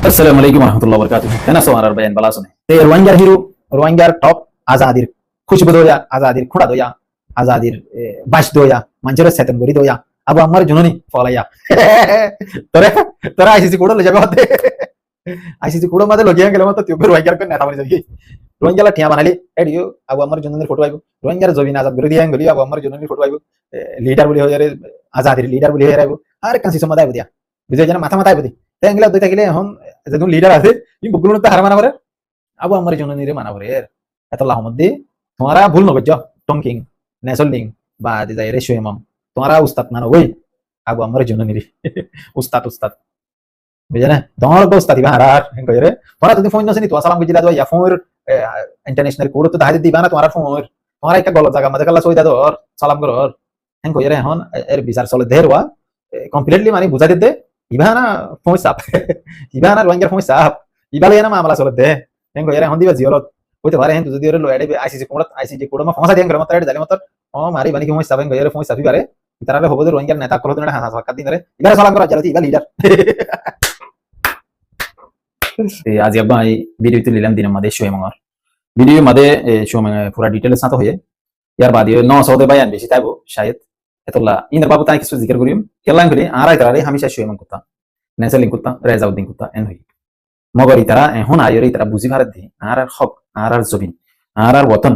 Assalamualaikum warahmatullahi wabarakatuh. Kana sawara bayan balasune. Te Rohingya hero, Rohingya top azadir. Khushbu doya, azadir khuda doya, azadir bash doya, manjara setan gori doya. Abu Ammar junoni folaya. Tore tore ICC kodo le jabe hote. ICC kodo made logiyan gele mata tyo Rohingya ko neta bani jagi. Rohingya la thiya banali ediyo Abu Ammar junoni photo aibu. Rohingya jobin azad gori diyan goli Abu Ammar junoni photo aibu. Leader boli hoyare azadir leader boli hoyare aibu. Are kansi samada aibu dia. Bijay jana matha aibu di. Tengla দুইটা গেলে এখন যেদুন leader আছে ই বুকগুলো তো হার মানা করে আবু আমার জন্য নিরে মানা করে এত লাহমদ্দি তোমারা ভুল নগজ টমকিং নেসলিং বা দিজাই রে শুয়েমাম তোমারা উস্তাদ মানো গই আবু আমার জন্য নিরে উস্তাদ উস্তাদ বুঝে না তোমার তো উস্তাদ দিবা হারার কই রে তোরা যদি ফোন নসনি তো সালাম গজিলা দো ইয়া ফোন ইন্টারন্যাশনাল কোড তো দাহাই দিবা না তোমার ফোন তোমারা একটা গলত জায়গা মাঝে কালা সই দাদো সালাম করর হেন কই রে এখন এর বিচার চলে দেরওয়া কমপ্লিটলি মানে বুঝা দিতে Ibana foi sap. Ibana Rohingya foi sap. Ibala yana mamala solade. Engo yara hondi ba ziorot. Hoite bare hen tu jodi ore lo ede ICC koda ma famasa dian gramata ede dale matar. O mari bani ki foi sap engo yara foi sapi bare. Tarare hobo Rohingya neta kolo dina hasa sakati dare. Ibara salam kora jalati iba leader. आज अब भाई video तो लीलम दिन मधे show मंगर video मधे show में पूरा detail साथ होये यार बाद ये 900 दे बयान बेसी ताबो शायद এতলা ইনর বাবু তাই কিছু জিকির করিম কেলাং করে আরাই তারারে হামেশা শুয়ে মন করতা নেসালিং করতা রেজাউদ্দিন করতা এন হই মগরি তারা এখন আয়রি তারা বুঝি ভারত দি আর হক আর জবিন আর ওতন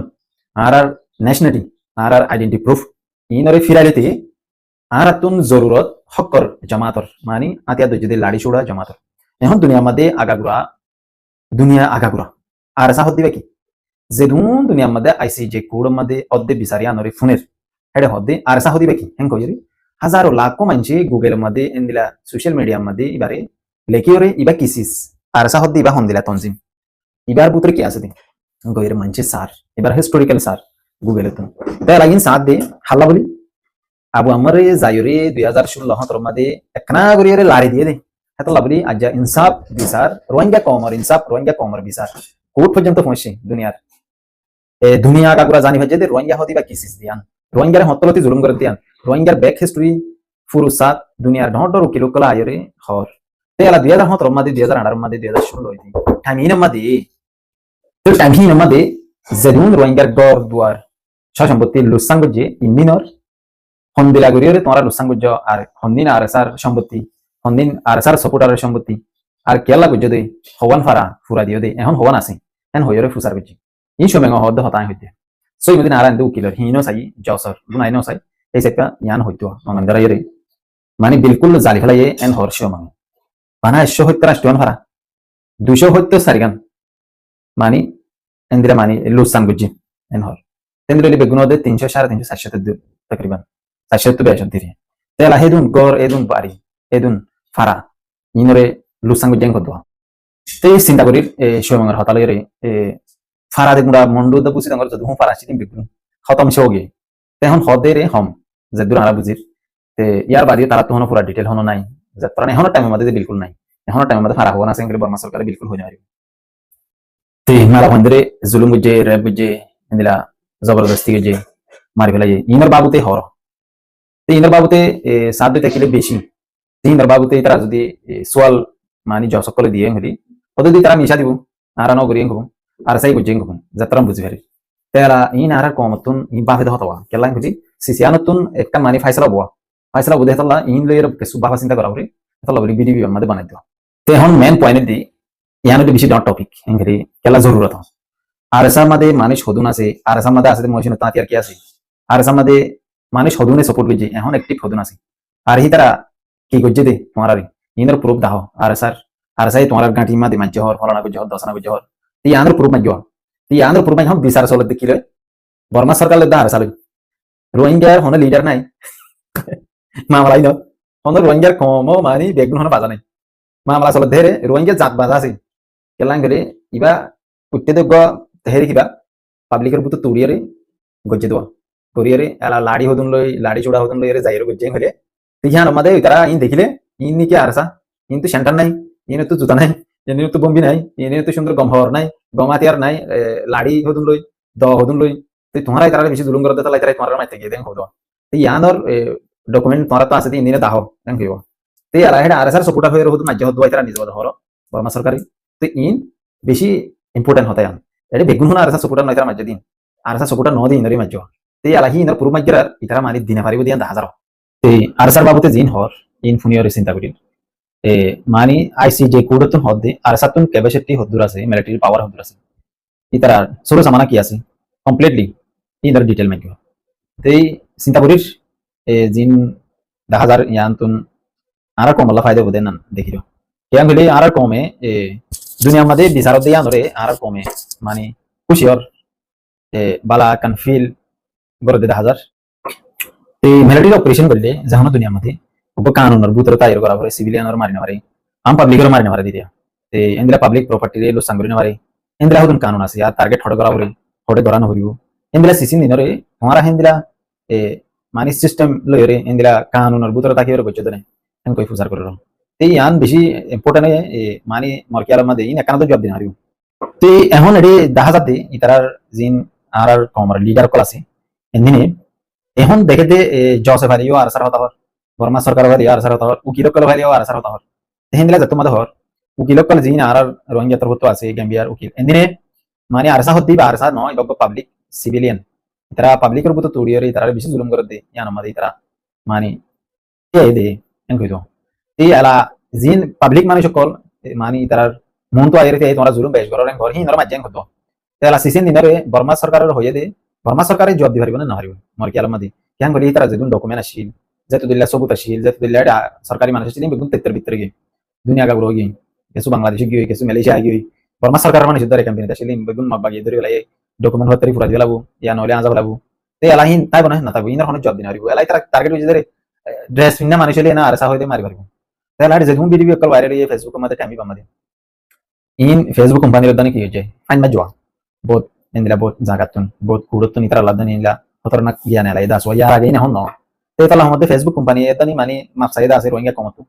আর ন্যাশনালিটি আর আইডেন্টি প্রুফ ইনরে ফিরালিতে আর তুন জরুরত হকর জামাতর মানে আতিয়া যদি লাড়ি ছোড়া জামাতর এখন দুনিয়া মধ্যে আগাগুরা আর সাহত দিবে কি যে দুনিয়া মধ্যে আইসিজে কোড মধ্যে অদ্দে বিচারিয়া নরে ফোনের হেডে হদ্দে আর সাহ দিবে কি হেন কইরি হাজারো লাখো মানছি গুগল মধ্যে এন্দিলা সোশ্যাল মিডিয়া মধ্যে ইবারে লেকিওরে ইবা কিসিস আর সাহ দিবা হন্দিলা তনজিম ইবার বুতরে কি আছে দি কইরে মানছি স্যার এবার হিস্টোরিক্যাল স্যার গুগলে তো তাই লাগিন সাথ দে হাল্লা বলি আবু আমরে জায়রে 2016 হতর মধ্যে একনা করিরে লারি দিয়ে দে হাতলা বলি আজ ইনসাফ বিচার রোহিঙ্গা কমর বিচার কোর্ট পর্যন্ত পৌঁছে দুনিয়ার দুনিয়া কাগুরা জানি ভাজে দে রোহিঙ্গা হদিবা কিসিস দিয়ান রোহিঙ্গার হতলতি জুলুম করে দিয়ান রোহিঙ্গার ব্যাক হিস্ট্রি ফুরুসাত দুনিয়ার ঢড় কিলো কলা আয়রে হর তেলা 2017 মধ্যে 2018 মধ্যে 2016 হইতি টাইমিন মধ্যে তো টাইমিন মধ্যে জেদুন রোহিঙ্গার গর দুয়ার সম্পত্তি লুসাঙ্গজে ইন্দিনর হন্দিলা গরিয়রে তোমরা লুসাঙ্গজ আর হন্দিন আর সার সম্পত্তি হন্দিন আর সার সাপোর্টারের সম্পত্তি আর কেলা গজ দে হওয়ান ফারা ফুরা দিও দে এখন হওয়ান আছে এখন হইরে ফুসার গজি এই সময় হদ হতাই হইতে সই মদিন আরান দে উকিলর হিনো সাই জসর বুনাই নো সাই এই সেটা ইয়ান হইতো নন্দরা ইরে মানে বিলকুল জালি ফেলাইয়ে এন হরশ মানে বানা 100 হইতো রাষ্ট্রন ফারা 200 হইতো সারিগান মানে এন্দিরা মানে লুসান গুজি এন হর তেন্দ্রলি বেগুনো দে 300 350 700 তকরিবান 700 তো বেশন দিরি তেলা হেদুন গর এদুন বাড়ি এদুন ফারা ইনরে লুসান গুজেন কত তেই চিন্তা করি শোমঙ্গর হতালরে ফারা দে গুড়া মন্ডু দে বুঝি দঙ্গর যদি হুম ফারা চিতিম বিগুন খতম শোগে তেহন হদে রে হম যে দূর আরা বুঝির তে ইয়ার বাদে তারা তো হনো পুরা ডিটেল হনো নাই যে তারা এখনো টাইমের মধ্যে বিলকুল নাই এখনো টাইমের মধ্যে ফারা হওয়া না সেঙ্গরে বর্মা সরকার বিলকুল হয়ে যায় তে মারা বন্ধরে জুলুম গুজে রেব গুজে ইন্দিলা জবরদস্তি গুজে মারি ফেলাই ইনর বাবুতে হর তে ইনর বাবুতে সাত দুই কিলো বেশি ইনর বাবুতে তারা যদি সোয়াল মানি জব সকলে দিয়ে হলি ওদের যদি তারা মিশা দিব আর ন করিয়ে গো আর সাই গুজে গো যাত্রা বুঝি ফেরি তেরা ইন আর কমতুন ই বাফে হতবা কেলাং গুজি সিসিয়ানতুন একটা মানি ফাইসলা বুঝে তালা ইন লয়ের কিছু বাফা চিন্তা করা হরি তালা বলি বিডিবি মধ্যে বানাই দিও তে হন মেন পয়েন্ট দি ইয়ানো বেশি ডট টপিক এঙ্গরি কেলা জরুরত আর এসার মধ্যে মানুষ হদুন আছে আর এসার মধ্যে আছে মহিন তাঁতি আর কি আছে আর এসার মধ্যে মানুষ হদুনে সাপোর্ট করছে এখন একটিভ হদুন আছে আর হি তারা কি করছে দে তোমার ইনর প্রুফ দাও আর সাই তোমার গাঁটি মাঝে মাঝে হর ফলানা গুজ হর দশনা গুজ হর ই আন্ধ্র প্রুফ মাঝে ই আন্ধ্র প্রুফ মাঝে বিচার চলে দেখিলে বর্মা সরকার দা আর সাল রোহিঙ্গার হন লিডার নাই মামলাই ন হন রোহিঙ্গার কম মানি বেগুন হন বাজা নাই মামলা চলে ধেরে রোহিঙ্গা জাত বাজা আছে কেলাং করে ইবা উঠতে দেব হেরে কিবা পাবলিকের বুতো তুড়িয়ারে গজ্জে দেওয়া করিয়ারে এলা লাড়ি হদুন লই লাড়ি চোড়া হদুন লইরে যাইরে গজ্জে হলে তিহান আমাদের তারা ইন দেখিলে ইন নিকে আরসা ইন তো সেন্টার নাই ইন তো জুতা নাই ইন তো বম্বি নাই ইন তো সুন্দর গমহর নাই গমাতিয়ার নাই লাড়ি হদুন লই হদুন লই তুই তোমার তারা বেশি জুলুম করে তাই তারা তোমার মাইতে গিয়ে দেন হদো ইয়ানোর ডকুমেন্ট তোমার তো আছে ইন দিনে দাহ দেন কইব তে আলা হেডা আরসার সাপোর্টার হয়ে হদুন মাঝে হদো তারা নিজ হদো হর বর্মা সরকারি তো ইন বেশি ইম্পর্টেন্ট হতে আন এটা বেগুন হনা আরসা সপোর্টার নয়তার মাঝে দিন আরসা সপোর্টার ন দিন ধরে মাঝে তে আলাহি ইনার পুরো মাঝের ইতারা মানি দিনে পারিব দিয়ান 10,000 তে আরসার বাবুতে জিন হর ইন ফুনিয়রে চিন্তা করি মানি আইসিজে কুড়তুন হদ্দে আরসাতুন ক্যাপাসিটি হদ্দুর আছে মিলিটারি পাওয়ার হদ্দুর আছে ইতারা সরো সামানা কি আছে কমপ্লিটলি ইনার ডিটেল মাঝে তে চিন্তা করিস জিন 10,000 ইয়ান্তুন আর কমলা ফায়দা বদেন না দেখিও কেন হলে আর কমে দুনিয়ার মধ্যে বিচারত দিয়া ধরে আর কমে মানে খুশিয়র বালা কান ফিল গড়ে 10,000 এই মিলিটারি অপারেশন করলে যখন দুনিয়ার মধ্যে কানুনের ভিতরে তাইর করা পরে সিভিলিয়ানর মারি না পারে আম পাবলিকের মারি না পারে দিদিয়া এন্দ্রা পাবলিক প্রপার্টি রে লোসাং করি না পারে এন্দ্রা হদুন কানুন আছে আর টার্গেট হড় করা পরে হড়ে ধরা না হরিব এন্দ্রা সিসিন দিনরে তোমারা হেন্দ্রা মানে সিস্টেম লয়রে এন্দ্রা কানুনের ভিতরে তাকিয়ে বচ্চ দেনে এন কই ফুসার করে এই আন বেশি ইম্পর্টেন্ট মানে মরকিয়ার মধ্যে ইন একান্ত জব দিন হারিব তো এখন এটি 10,000 দি ইতারার জিন আর কমর লিডার কল আছে এদিনে এখন দেখে দে জোসেফ আলিও আর সার হতা হর বর্মা সরকার ভারি আর সার হতা হর উকিল কল ভারি আর সার হতা হর হেন্দিলা যত মত হর উকিল কল জিন আর রোহিঙ্গা তরফত আছে গাম্বিয়ার উকিল এদিনে মানে আরসা হদ্দি বা আরসা নয় বাবা পাবলিক সিভিলিয়ান ইতারা পাবলিকের উপর তড়িয়ে ইতারা বেশি জুলুম করে দে ইয়ান আমাদের ইতারা মানে এই দে এন কইতো এই আলা জিন পাবলিক মানুষ সকল মানে ইতারার মন তো আইরে তোমরা জুলুম বেশ গরেন ঘর হি নর মাজ্জান কত তেলা সিসিন দিনরে বর্মা সরকারের হয়ে দে বর্মা সরকারে জবাব দিবারিব না হারিব মরকি আলমাদি কেন করি তারা যেদিন ডকুমেন্ট আসিল যেহেতু দিল্লা সবুত আসিল যেহেতু দিল্লা সরকারি মানুষ আসিল বেগুন তেত্তর ভিতরে গিয়ে দুনিয়া গাগুলো গিয়ে কিছু বাংলাদেশে গিয়ে কিছু মালয়েশিয়া গিয়ে বর্মা সরকার মানুষ ধরে কোম্পানিতে আসিল বেগুন মাগবাগিয়ে ধরে বেলায় ডকুমেন্ট হতে ফুরা দিলাবো ইয়া নহলে আজা বলাবো তে এলাহিন তাই বনা না থাকবো ইনার কোনো জব দিন হারিব এলাই তারা টার্গেট হয়ে ধরে ড্রেস পিন্না মানুষ হলে না আরসা হইতে মারি পারিব তাহলে আর যেদিন ভিডিও কল ভাইরাল হয়ে ফেসবুকের মধ্যে টাইমি পামাদি ইন ফেসবুক কোম্পানির দানি কি হচ্ছে ফাইন মাজওয়া বহুত এন্দিলা বহুত জাগাতুন বহুত কুড়তুন ইতারা লাদান ইলা খতরনাক জ্ঞান এলাই দাস ওয়া আগে না হন তে তালা মধ্যে ফেসবুক কোম্পানি এদানি মানে মাপসাইদা আছে রোহিঙ্গা কমতো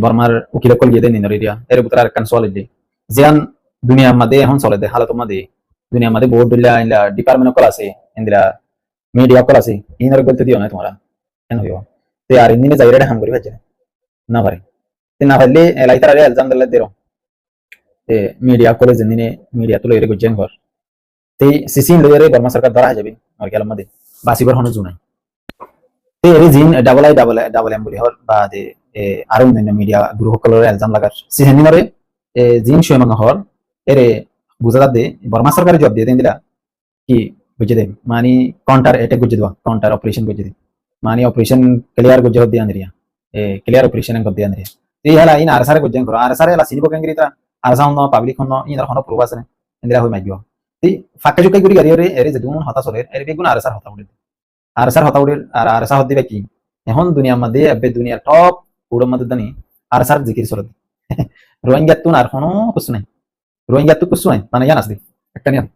বর্মার উকিল কল গিয়ে দেন নিনরিয়া এর ভিতরে আর কান সওয়াল দি জিয়ান দুনিয়ার মধ্যে এখন চলে দে হালত মধ্যে দুনিয়ার মধ্যে বহুত দিলা ইলা ডিপার্টমেন্ট কল আছে এন্দিলা মিডিয়া কল আছে ইনার গলতে দিও না তোমরা কেন হইও তে আর ইন্দিনে যাইরা হাম করি বাজে না পারে তে না পারলে এলাই তারা এলজাম দিলে দেরো তে মিডিয়া কলেজ নিনে মিডিয়া তো লইরে গজেন ঘর তে সিসিন লইরে বর্মা সরকার ধরা যাবে আর কেলার মধ্যে বাসিবার হনো জুনাই তে এর জিন ডাবল এম বলি হর বা দে আর অন্যান্য মিডিয়া গ্রুপ কলরে এলজাম লাগার সিসিন দিনরে জিন শোয়মং হর এরে বুঝা দে বর্মা সরকার জব দিয়ে দেন দিলা কি বুঝে দে মানে কাউন্টার অ্যাটাক বুঝে দেওয়া কাউন্টার অপারেশন বুঝে দে মানে অপারেশন ক্লিয়ার বুঝে দিয়ে আনরিয়া ক্লিয়ার অপারেশন কর দিয়ে আনরিয়া এই হালা ইন আরসারে বুঝেন করো আরসারে হালা সিনিবো কেঙ্গরি তা আরসা হন পাবলিক হন ইনার হন প্রুফ আছে ইন্দিরা হই মাগিও এই ফাক্কা জুকাই গুরি গাড়ি এরে যেদুন হতা চলে এর বেগুন আরসার হতা উড়ে আরসার হতা উড়ে আর আরসা হত দিবে কি এখন দুনিয়ার মধ্যে আবে দুনিয়ার টপ পুরো মধ্যে দানি আরসার জিকির সরদ রোহিঙ্গা তুন আর কোনো কিছু নাই রোহিঙ্গা তো কিছু নাই মানে জানাস দি একটা নিয়ম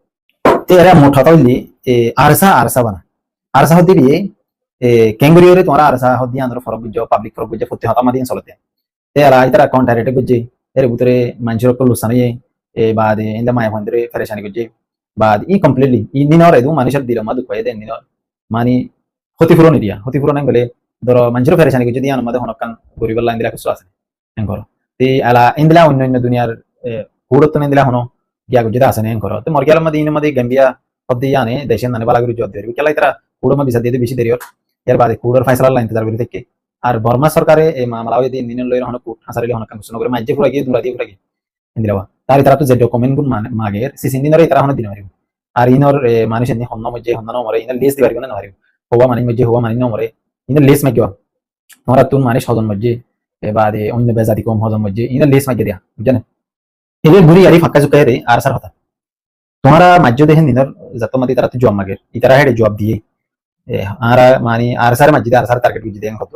তে এরা মোট হতা হইলি আরসা বানা আরসা হত দিবি কেঙ্গরি ওরে তোমার আরসা হত দিয়ে আন্দ্র ফরক বুঝো পাবলিক ফরক বুঝো ফুতে হতা মাদিন চলতে তে এরা ইতারা কাউন্টার অ্যাটাক বুঝে এর ভিতরে মানুষের কল লুসানিয়ে বাদ ইন্দা মায়া ভন্দরে ফেরেশানি করছে বাদ ই কমপ্লিটলি ই দিনর এদু মানুষের দিল মা দুঃখ দেন দিনর মানে ক্ষতিপূরণ এরিয়া ক্ষতিপূরণ গেলে ধরো মানুষের ফেরেশানি করছে দিয়ে আমাদের হনকান গরিবের লাইন দিলা কিছু আছে এঙ্কর তে আলা ইন্দিলা অন্যান্য দুনিয়ার গুরুত্ব ইন্দিলা হনো গিয়া গুজরা আছে এঙ্কর তে মরগিয়ার মধ্যে ইন মধ্যে গাম্বিয়া হদ্দি আনে দেশের নানে বালাগুরি জব দেরি কেলাই তারা কুড়মা বিসা দিয়ে বেশি দেরি এর বাদে কুড়র ফয়সালা লাইন ইন্তজার করি থেকে আর বর্মা সরকারে এই মামলা দিন দিন লই হন কুট হাসারিলে হন কাম শুনো করে মাঝে পুরা গিয়ে দুরা দিয়ে পুরা গিয়ে ইন্দিলাওয়া তার তারা তো যে ডকুমেন্ট গুণ মাগের সিসিন দিনরে তারা হন দিন মারিব আর ইনর মানুষ এনে হন্ন মধ্যে হন্ন মরে ইনার লিস্ট দিবার না মারিব হওয়া মানে মধ্যে হওয়া মানে মরে ইনার লিস্ট মাগিও তোমরা তুন মানে সজন মধ্যে বাদে অন্য বেজাতি কম হজন মধ্যে ইনার লিস্ট মাগিয়ে দিয়া বুঝছেন এদের ঘুরি আরি ফাঁকা চুকাই রে আর সার হতা তোমরা মাঝে দেখেন দিনর জাতমাতি তারা তো জব মাগের ইতারা হেডে জব দিয়ে আর মানে আর সার মাঝে আর সার টার্গেট বুঝি দেন কত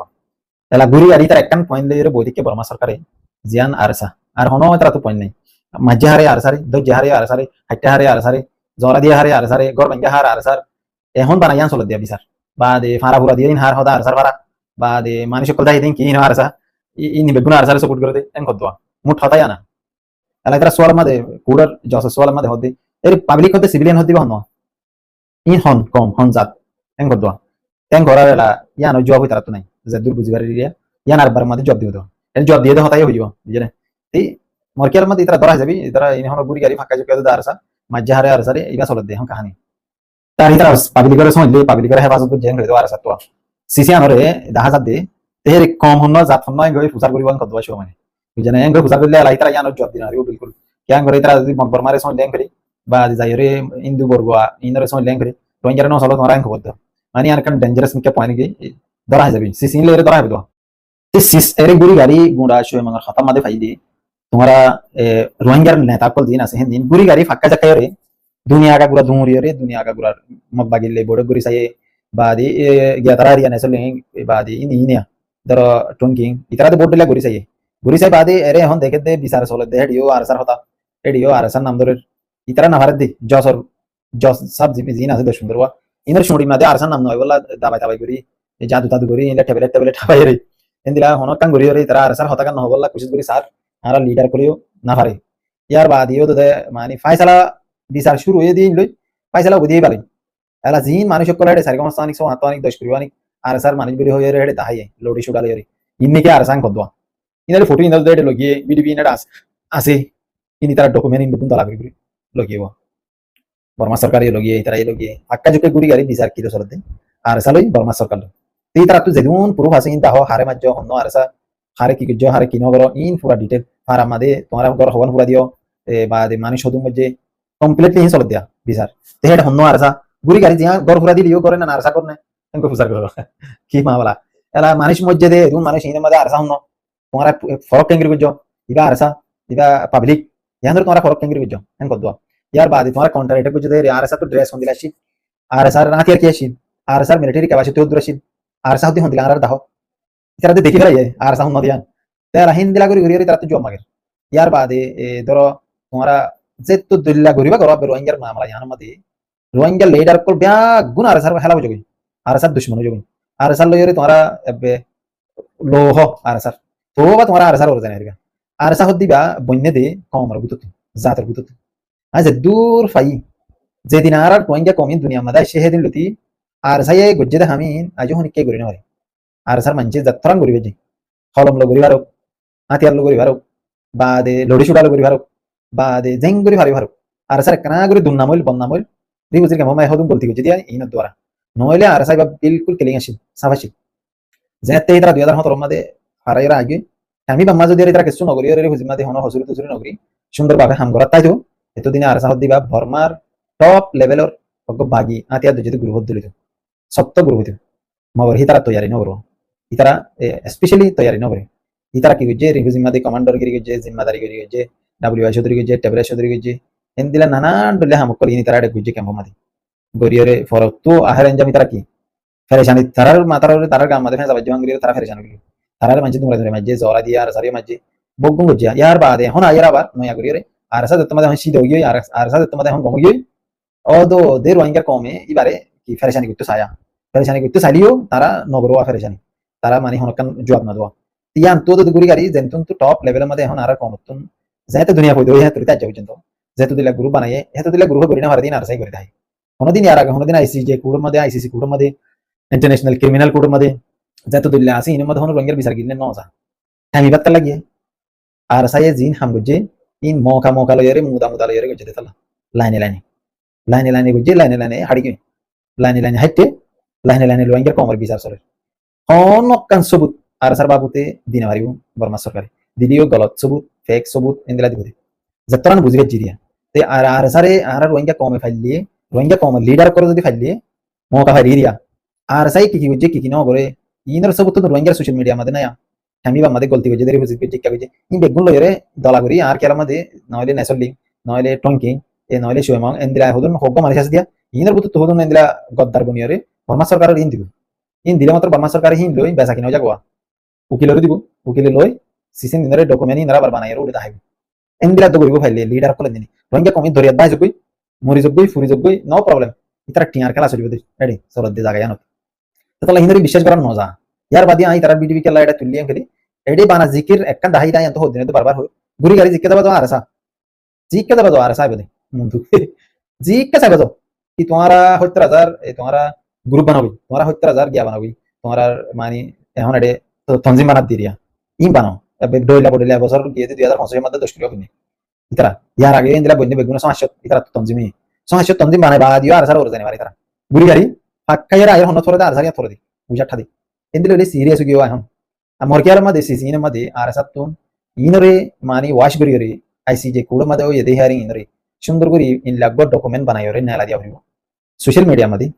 তাহলে ঘুরি আরি তার একখান পয়েন্ট লইরে বৈদিকে বর্মা সরকারে জিয়ান আরসা আর হনো তারা তো পয়েন্ট নাই মাঝে হারে আর সারে দজ্জে হারে আর সারে হাইটা হারে আর সারে জরা দিয়ে হারে আর সারে গড় ভাঙ্গা হার আর সার এখন বানাইয়ান চলত দিয়া বিচার বা দে ফারা ফুরা দিয়ে হার হদা আর সার ফারা বা দে মানুষ সকল দাই দিন কি আর সা ইন বেগুন আর সারে সাপোর্ট করে দে এন কত মুঠ হতাই আনা তাহলে তারা সোয়াল মাদে কুড়ার জস সোয়াল মাদে হদে এর পাবলিক হতে সিভিলিয়ান হতে হন ইন হন কম হন জাত এন কত তেন করার এলা ইয়ান জব হই তারা তো নাই যে দূর বুঝিবার এরিয়া ইয়ান আর বার মধ্যে জব দিও তো জব দিয়ে দে হতাই হইব বুঝলে এই মরকিয়ার মধ্যে ইতারা ধরা যাবি ইতারা ইনহন গুড়ি গাড়ি ফাঁকা চুকে দারসা মাঝে হারে আরসারে ইবা চলত দে হন কাহানি তার ইতারা পাবলিকরে সমঝলে পাবলিকরে হেফাজত করে জেন হইতো আরসা তো সিসি আনরে দেখা যাত দে তেহের কম হন জাত হন গই ফুসার করিবান কত বাসো মানে বুঝানে এঙ্গ ফুসার করলে লাই তারা ইয়ানো জব দিনা রিও বিলকুল ক্যাং করে ইতারা যদি মকবর মারে সমঝলে করি বা যাইরে ইন্দু বর্গা ইনরে সমঝলে করি রোহিঙ্গারে ন সলো তোমরা খবর দাও মানে আর কান ডেঞ্জারাস নিকে পয়েন্ট গই ধরা যাবি সিসি লে ধরা হইতো সিস এর গুড়ি গাড়ি গুড়া শোয় মঙ্গল খতম মাদে ফাইদি तुम्हारा रोहिंग्या नेता को दिन আছে হিন্দিন গুরি গাড়ি ফাক্কা জাকায় রে দুনিয়া কা গুরা দুমুরি রে দুনিয়া কা গুরা মব্বাগিলে বড় গুরি সাই বাদি গিয়াতারা রিয়া নেসলে বাদি ইনিয়া ধর টঙ্কিং ইতারা বড় গুরি সাই বাদি এরে হন দেখে দে বিচার চলে দে হেডিও আরসার হতা হেডিও আরসার নাম ধরে ইতারা না ভারত দি জসর জস সব জিন আছে দে সুন্দরবা ইনার শুড়ি মাদে আরসার নাম নয় বলা দাবাই দাবাই করি জাদু দাদু করি ইলা টেবলেট ঠাবাই রে এন্দিলা হন কাং গুরি রে ইতারা আরসার হতা কান নহবলা কুছিস গুরি সার আর লিডার করিও না পারে ইয়ার বাদ ইও তো মানে ফাইসালা বিচার শুরু হয়ে দিন লই ফাইসালা বুঝিয়ে পারে এলা জিন মানুষ কলে হেডে সারিগম স্থানিক সো আত্মানিক দশ করিবানি আর স্যার মানুষ বেরি হয়ে হেডে তাহাই লোডি শুডালে রে ইন্নিকে আর সাং কদবা ইনারে ফটো ইনাল দেডে লগিয়ে বিডিবি ইনাডা আছে ইনি তারা ডকুমেন্ট ইন বুতুন তালা করি লগিয়েও বর্মা সরকার লগিয়ে তারা লগিয়ে আক্কা জুকে গুড়ি গাড়ি বিচার কি চলতে আর সালই বর্মা সরকার তি তারা তো যেদুন প্রুফ আছে ইন তাহ হারে মাজ্য হন্ন আর সা হারে কি গজ্জ হারে কি নগর ইন পুরা ডিটেল আর আমাদের তোমার ঘর হবন পুরা দিও বা মানুষ হদুম মধ্যে কমপ্লিটলি হিসল দিয়া বিচার তে হেড হন্ন আরসা গুড়ি গাড়ি দিয়া ঘর পুরা দিলিও করে না আরসা করনে এনকো ফুসার করো কি মাওলা এলা মানুষ মধ্যে দে দুন মানুষ ইনের মধ্যে আরসা হন্ন তোমার ফরক কেঙ্গরি গজ্জ ইবা আরসা ইবা পাবলিক ইয়ানর তোমার ফরক কেঙ্গরি গজ্জ এন কদ ইয়ার বাদ তোমার কন্ট্রাক্ট গজ্জ দে আরসা তো ড্রেস হন দিলাছি আরসা রাতিয়ার কি আসি আরসা মিলিটারি ক্যাপাসিটি উদ্রসি আরসা হদি হন দিলা আর দাও ইতারা দেখি ফেলাই আরসা হন দিয়ান তারা হিন্দিলা করি ঘুরি তারা তো জমা মাগের ইয়ার বাদে ধরো তোমরা যে তো দলিলা ঘুরিবা করো রোহিঙ্গার মামলা ইয়ার মধ্যে রোহিঙ্গা লিডার কল ব্যাগ গুণ আর সার হেলা বুঝবি আর সার দুশ্মন বুঝবি আর সার লইরে তোমরা লোহ আর সার তো বা তোমরা আর সার ওর জানে আর সার দিবা বন্যে দে কমর গুতুত জাতের গুতুত আজ দূর ফাই যেদিন আর রোহিঙ্গা কমিন দুনিয়া মাদা সেদিন লতি আর সাইয়ে গজ্জে দে হামিন আজ হনিকে করি না আর সার মানছে যাত্রাং করিবে জি হলম লো করি ভারক হাতিয়ার লো করি ভারক বা দে লড়ি সুডা লো করি ভারক বা দে জেং করি ভারি ভারক আর সার কানা করে দুন্নামইল বন্নামইল রিগুজির কেমন মাই হদুম বলতি গজি দিয়া ইন দ্বারা নইলে আর সাইবা বিলকুল কেলিং আসি সাবাসি যেতে ইতরা 2017 মাদে হারাইরা আগে আমি বাম্মা যদি এরা কিছু নগরী এর হুজি মাদে হন হসুরি তুসুরি নগরী সুন্দরভাবে হাম করা তাই তো এতদিনে আর সাহদ দিবা বর্মার টপ লেভেলের বাগি হাতিয়ার যদি গ্রুপ দিলিত সত্য গ্রুপ দিত মগর হিতারা তৈয়ারি নগর ইতারা স্পেশালি তৈয়ারি নগরে ইতারা কি গজে রিভিউ মাদে কমান্ডার গিরি গজে জিম্মাদারি গিরি গজে ডব্লিউএইচ চৌধুরী গজে টেবলেট চৌধুরী গজে এন্দিলা নানান ডলে হামক করি ইতারা গজে কেম্প মাদে গরিয়রে ফরক তো আহার এনজামি তারা কি ফেরেশানি তারার মাতার তারার গাম মাদে ফেসা বাজ্য গরিয়রে তারা ফেরেশানি গলি তারার মাঝে তোমরা ধরে মাঝে জরা দিয়া আর সারি মাঝে বগুম গজিয়া ইয়ার বাদে হন আয়ার আবার নয়া গরিয়রে আর সাথে তোমাদের হন সিদ হইই আর সাথে তোমাদের হন গমগই ও দো দে রোহিঙ্গার কমে ইবারে কি ফেরেশানি করতে ছায়া ফেরেশানি করতে চাইলিও তারা নগরওয়া ফেরেশানি তারা মানে হনকান জবাব না দেওয়া ইয়ান তো গুরি গাড়ি যেন তো টপ লেভেলের মধ্যে এখন আর কমতন যেহেতু দুনিয়া হইতো হ্যাঁ তুই তাজ্জা পর্যন্ত যেহেতু দিলা গ্রুপ বানাইয়ে হেতু দিলা গ্রুপ করি না হারদিন আর সাই করে দেয় কোনদিন আর আগে কোনদিন আইসিজে কোডের মধ্যে আইসিসি কোডের মধ্যে ইন্টারন্যাশনাল ক্রিমিনাল কোডের মধ্যে যেহেতু দিলা আছে ইনের মধ্যে হন রঙের বিচার গিলে ন যা আমি বাত্তা লাগিয়ে আর সাই জিন হাম গজে ইন মৌকা লইরে মুদা লইরে গজে দিতালা লাইনে গজে লাইনে হাড়ি গে লাইনে হাইতে লাইনে রঙের কমর বিচার চলে অনকান সবুত আর সার বাবুতে দিনে পারিব বর্মা সরকারে দিদিও গলত সবুত ফেক সবুত এন্দিলা দিব যতরান বুঝিবে জিরিয়া তে আর সারে আর রোহিঙ্গা কমে ফাইলিয়ে রোহিঙ্গা কম লিডার করে যদি ফাইলিয়ে মৌকা ফাইলি দিয়া আর সাই কি বুঝে কি ন করে ইনর সবুত তো রোহিঙ্গা সোশ্যাল মিডিয়া মাদে না আমি বা মাদে গলতি গজে দেরি বুঝিবে ঠিক কাগজে ইন বেগুন লইরে দলা করি আর কেরা মাদে নইলে নেসলি নইলে টঙ্কিং এ নইলে শুয়মং এন্দিলা হদুন হগ্গ মারি শাস দিয়া ইনর বুত তো হদুন এন্দিলা গদ্দার বনিয়রে বর্মা সরকারের ইন দিব ইন দিলে মাত্র বর্মা সরকার হিন লই বেচা কিনা যাগোয়া উকিলের দিব উকিলে লই সিসিন দিনের ডকুমেন্ট ইনারা বার বানাই উড়ে দাহাইব এন্দিলা তো করিব ফাইলে লিডার কলে দিনি রঙিয়া কমি ধরিয়া বাই জগই মরি জগই ফুরি জগই নো প্রবলেম ইতারা টিয়ার খেলা চলিব দে রেডি সরদ দে জায়গা জানো তাহলে হিনারি বিশ্বাস করার মজা ইয়ার বাদি আই তারা বিডিবি কেলা এটা তুলিয়া খেলি এডি বানা জিকির একটা দাহাই দাই তো হদিনে তো বারবার হয় গুরি গাড়ি জিকে দাবা তো আরসা জিকে দাবা তো আরসা আইবদে মুন্ডু জিকে সাইব তো কি তোমারা 70000 এই তোমারা গ্রুপ বানাবি তোমারা 70000 গিয়া বানাবি তোমার মানে এখন এডে তো তনজিম বানাত দিরিয়া ইম বানাও ডইলা বডইলা বছর গিয়ে 2050 মধ্যে 10 কিলো কিনে ইতারা ইয়ার আগে ইন্দিরা বন্যে বেগুন সমাজ ইতারা তঞ্জিমি সমাজ তঞ্জিম বানাই বা দিও আর সারা ওর জানি মারি তারা গুড়ি গাড়ি পাক্কাইরা আয়ের হন থরে আর সারিয়া থরে দি বুঝা ঠাদি ইন্দিরা হলে সিরিয়াস গিয়ে এখন আমার কি আর মধ্যে সিসিনে মধ্যে আর সাতুন ইনরে মানি ওয়াশ করি রে আইসিজে কোড মধ্যে ওই দেই হারিং ইনরে সুন্দর করে ইন লাগবো ডকুমেন্ট বানাই রে নালা দিয়া হইব সোশ্যাল মিডিয়া মধ্যে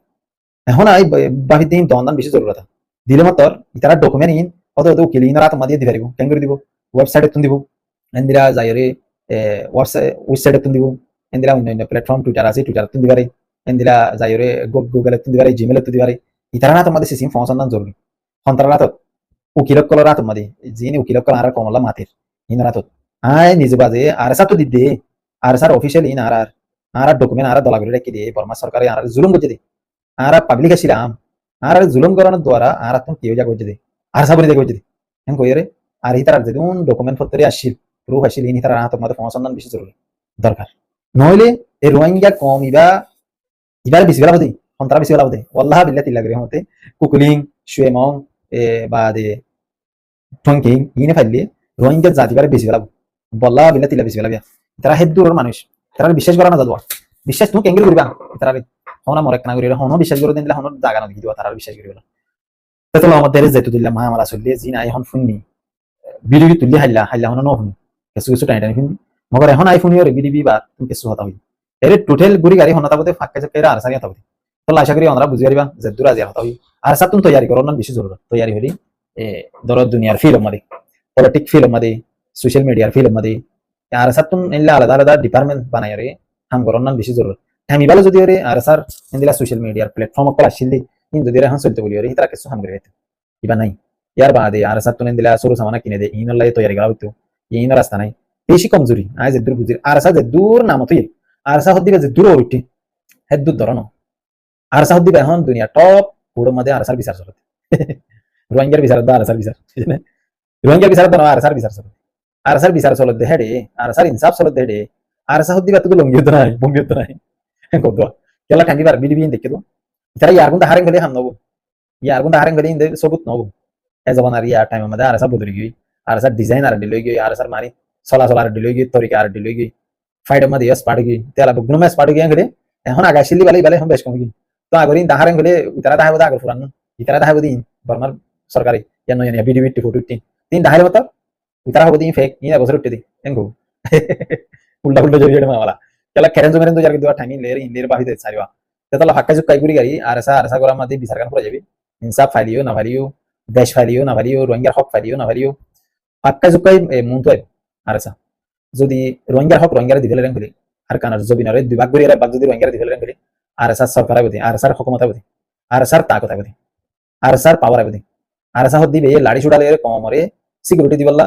এখন আই বাহি দিন দন্দান বেশি জরুরত দিলে মাত্র ইতারা ডকুমেন্ট ইন অত অত উকিল ইনরা তো মাদিয়ে দি পারিব কেন করে দিব ওয়েবসাইটে তুন দিব ইন্দিরা যাই রে ওয়েবসাইটে তুন দিব ইন্দিরা অন্যান্য প্ল্যাটফর্ম টুইটার আছে টুইটার তুন দিবারে ইন্দিরা যাই রে গুগলে তুন দিবারে জিমেলে তুন দিবারে ইতারা না তোমাদের সিসিম ফোন জরুরি সন্তারা তো উকিলক কল রাত মাদি যিনি উকিলক কল আর কমলা মাতির ইন রাত আই নিজে বাজে আর সাতো দিদে আর স্যার অফিসিয়াল ইন আর ডকুমেন্ট আর দলা করে রেখে দিয়ে বর্মা সরকারে আর জুলুম করছে দে আর পাবলিক আসিলাম আর জুলুম করানোর দ্বারা আর তুমি কি যা করছে দে আর সাবরি দেখে করছে দে হেন কই রে আর ইতার যেদিন ডকুমেন্ট পত্রে আসিল প্রুফ আসিল ইন ইতার হাত মধ্যে ফসন্দান বেশি জরুরি দরকার নইলে এই রোহিঙ্গা কম ইবার বেশি বেলা হতে সন্তারা বেশি বেলা হতে ওয়াল্লাহ বিল্লাহ তিল্লা করে হতে কুকুলিং শুয়েমং বা দে ঠঙ্কিং ইনে ফাইলে রোহিঙ্গা জাতিবারে বেশি বেলা বল্লা বিল্লাহ তিল্লা বেশি বেলা তারা হেদুরের মানুষ তারা বিশ্বাস করা না যাবো বিশ্বাস তুমি কেঙ্গেল করবা তারা হনা মরে কেনা করি হনো বিশ্বাস করে দিলে হনো জায়গা না দিব তারা বিশ্বাস করিব না তো আমাদের যেহেতু দিলাম মা আমার আসলে জি না এখন শুননি বিডিবি তুললে হাইলা হনো শুনি কিছু কিছু টাইম টাইম শুনি মগর এখন আই শুনি বিডিবি বা তুমি কিছু হতা হই এর টোটাল গুড়ি গাড়ি হনা তাবতে ফাঁকা চাকা আর সারি হতা হই তো আশা করি আমরা বুঝি পারিবা যে দূরা যে হতা হই আর সাতুন তৈরি করো না বেশি জরুরত তৈরি হলি ধরো দুনিয়ার ফিল্ম মাদি পলিটিক ফিল্ম মাদি সোশ্যাল মিডিয়ার ফিল্ম মাদি আর সাতুন ইল্লা আলাদা আলাদা ডিপার্টমেন্ট বানাই রে হাম করো না বেশি জরুরত আমি ভালো যদি রে আর স্যার ইন্দিলা সোশ্যাল মিডিয়ার প্ল্যাটফর্ম কল আসিলি কিন্তু যদি এখন চলতে বলি রে তারা কিছু হাম করে ইবা নাই ইয়ার বাদে আর সাতুন ইন্দিলা সরু সামানা কিনে দে ইন লাই তৈরি করা হইতো ইন রাস্তা নাই বেশি কমজোরি আজ যে দূর বুঝির আর সা যে দূর নাম তুই আর সা হদ্দিবে যে দূর উঠি হেদ দূর ধরনো আর সা হদ্দিবে এখন দুনিয়া টপ পুরো মধ্যে আর সার বিচার চলতে রোহিঙ্গার বিচার দা আর সার বিচার রোহিঙ্গার বিচার দা আর সার বিচার চলতে আর সার বিচার চলতে হেডে আর সার ইনসাফ চলতে হেডে আর সা হদ্দিবে তো লঙ্গি হতো নাই বঙ্গি হতো নাই কত কেলা ঠান্ডিবার বিডিবি দেখে তো তারা ইয়ার গুণ হারেন গেলে হাম নব ইয়ার গুণ হারেন গেলে ইন্দে সবুত নব এ জবান আর ইয়ার টাইম মধ্যে আর সা বদলি গই আর সার ডিজাইন আর ডিলই গই আর সার মারি চলাচল আর ডিলই গই তরিকা আর ডিলই গই ফাইড মধ্যে ইয়াস পাড়ি গই তেলা বগ্ন ম্যাচ পাড়ি গই গেলে এখন আগাইছিলি বালাই বালাই হম বেশ কম গই তো আগরি দাহারেন গেলে ইতারা দাহাব দা আগর ফুরান ইতারা দাহাব দিন বর্মার সরকারি ইয়ান নয় বিডিবি ফটো তিন দাহারে মত ইতারা হবো দিন ফেক ইনা বছর উঠতে দি এঙ্গো উল্টা উল্টা জড়িয়ে মাওয়ালা কেলা কেরেন জমেরেন তো যার কিন্তু ঠামি লের ইন্দের বাহিতে ছাড়িবা তেতলা হাক্কা জুক্কাই গুড়ি গাড়ি আর আরসা করার মধ্যে বিচার কান পড়ে যাবি ইনসাফ ফাইলিও না ফাইলিও দেশ ফাইলিও না ফাইলিও রোহিঙ্গার হক ফাইলিও না ফাইলিও হাক্কা জুক্কাই মন তো আরসা যদি রোহিঙ্গার হক রোহিঙ্গারে দিবেলে রেন বলি আর কানার জবিনারে দুই ভাগ করে বাগ যদি রোহিঙ্গারে দিবেলে রেন বলি আরসা সরকার আইবদি আরসার হুকুমত আইবদি আরসার তাকত আইবদি আরসার পাওয়ার আইবদি আরসা হদ দিবে লাড়ি ছুড়ালে কমরে সিকিউরিটি দিবল্লা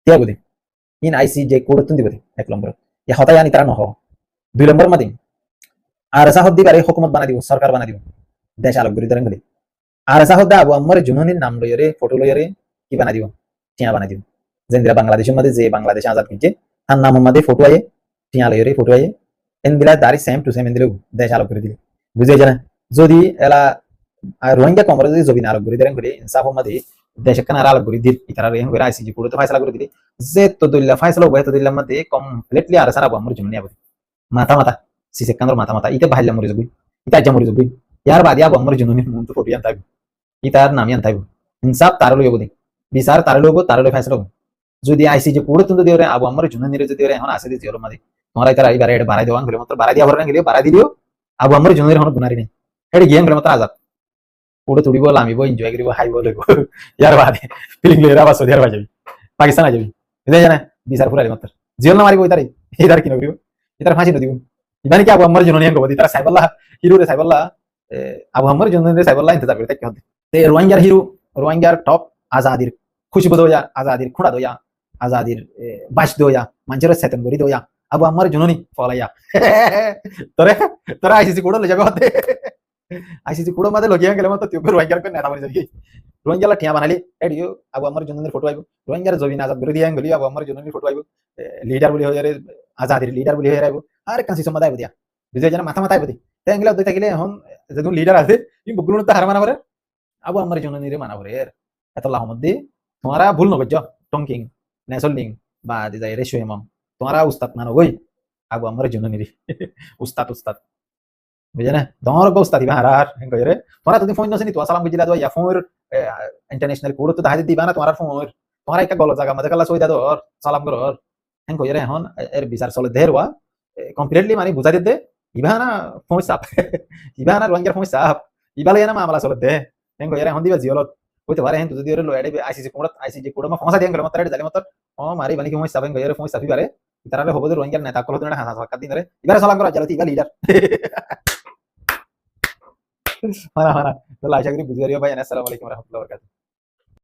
তিয়াবদি ইন আইসি যে কোড তুন দিবদি এক নম্বর ইয়া হতাই আনি তারা নহ দুই নম্বর মাদিম আর সাহদ দিবারে হুকুমত বানা দিব সরকার বানা দিব দেশ আলোক করি ধরেন বলে আর সাহদ দা আবু আম্মর জুননির নাম লইরে ফটো লইরে কি বানা দিব টিয়া বানা দিব যেন্দিরা বাংলাদেশের মধ্যে যে বাংলাদেশ আজাদ কিনছে তার নাম মধ্যে ফটো আয়ে টিয়া লইরে ফটো আয়ে এনদিলা দারি সেম টু সেম এনদিলে দেশ আলোক করে দিলে বুঝে জানা যদি এলা রোহিঙ্গা কমরে যদি জবিন আলোক করে ধরেন বলে ইনসাফ মধ্যে দেশ কান আর আলোক করে দিল ইতারা রেন করে আইসিজি পুরো তো ফাইসলা করে দিলে যে তো দইলা ফাইসলা হবে তো দিলাম মধ্যে কমপ্লিটলি আর সারা আবু আম্মর জুননি আবু মাথা মাথা সিসেকান্দর মাথা মাথা ইতে ভাইলা মরে যাবি ইতা আজ্জা মরে যাবি ইয়ার বাদ আবু আম্মর জুননি মন তো ফটো আন থাকবে ইতার নামি আন থাকবে ইনসাফ তার লইব দি বিচার তার লইব তার লই ফাইসলা যদি আইসিজি পুরো তুই দিওরে আবু আম্মর জুননি রে যদি এখন আসে দিওর মাদি তোমরা ইতার আই বারে বাড়াই দেওয়ান বলে মাত্র বাড়াই দিয়া ভরন গেলে বাড়াই দিও আবু আম্মর জুননি হন গুনারি নেই হেডি গেম বলে মাত্র আজাদ পুরো তুড়িব লামিব এনজয় করিব হাইব লইব ইয়ার বাদে ফিলিং লইরা বাস দিয়ার বাজাবি পাকিস্তান আইবি বুঝাই জানা বিচার ফুরাই মাত্র জিওল না মারিব ইতার কি নকরিব ইতার ফাঁসি নদিব ইবানি কি আবু আম্মর জন্য নিয়ে গবদি তারা সাইবাল্লাহ হিরো রে সাইবাল্লাহ আবু আম্মর জন্য রে সাইবাল্লাহ ইন্তজার করে কি হতে তে রোহিঙ্গার হিরো রোহিঙ্গার টপ আজাদির খুশি দোয়া আজাদির খুড়া দোয়া আজাদির বাস দোয়া মানুষের সেতন করি দোয়া আবু আম্মর জন্য নি ফলাইয়া তোরে তোরা আইসিসি কোড লই যাবে হতে আইসিসি কোড মাদে লগিয়া গেলে মত তুই রোহিঙ্গার কো নেতা মরে যাবি রোহিঙ্গালা টিয়া বানালি এডিও আবু আম্মর জন্য ফটো আইবো রোহিঙ্গার জবিন আজাদ করে দিয়া গলি আবু আম্মর জন্য ফটো আইবো লিডার বলি হয়ে আজাদির লিডার বলি হয়ে আইবো আর কাছে সমাদায় দিয়া বুঝে জানা মাথা মাথায় বদি তেঙ্গলা দুই থাকিলে এখন যেদুন লিডার আছে ই বগুন তো হার মানা করে আবু আম্মর জন্য নিরে মানা করে এত লাহমদি তোমরা ভুল নগজ টঙ্কিং নেসলিং বা দিদাই রেশো এমন তোমারা উস্তাদ মানো গই আগু আমার জন্য নিরি উস্তাদ উস্তাদ বুঝে না তোমার গো উস্তাদ ইবা হারার হেন কই রে তোমরা তুমি ফোন নসিনি তো সালাম বুঝিলা দো ইয়া ফোন ইন্টারন্যাশনাল কোড তো দাহাই দিবা না তোমার ফোন তোমার একটা গলত জায়গা মধ্যে কালা সই দাদো সালাম করো হেন কই রে এখন এর বিচার চলে দেরওয়া কমপ্লিটলি মানে বুঝাই দে ইবা না ফোন সাপ ইবা না রোহিঙ্গার ফোন সাপ ইবা লাগে না মামলা চলে দে হেন কই রে এখন দিবা জিওলত হইতে পারে হেন তো যদি ওরে লয়াডে আইসিসি কোড মা ফোন দিয়ান গেল মত জালি মত ও মারি বানি কি ফোন সাপ হেন কই রে ফোন সাপি পারে তারালে হবো যে রোহিঙ্গার নেতা কল তো হাসা সাক্কাত দিন রে ইবারে সালাম করো জালতি ইবা লিডার মানা মানা তো আশা করি বুঝে পারিও ভাই। আসসালামু আলাইকুম রহমতুল্লাহ বরকাতুহ।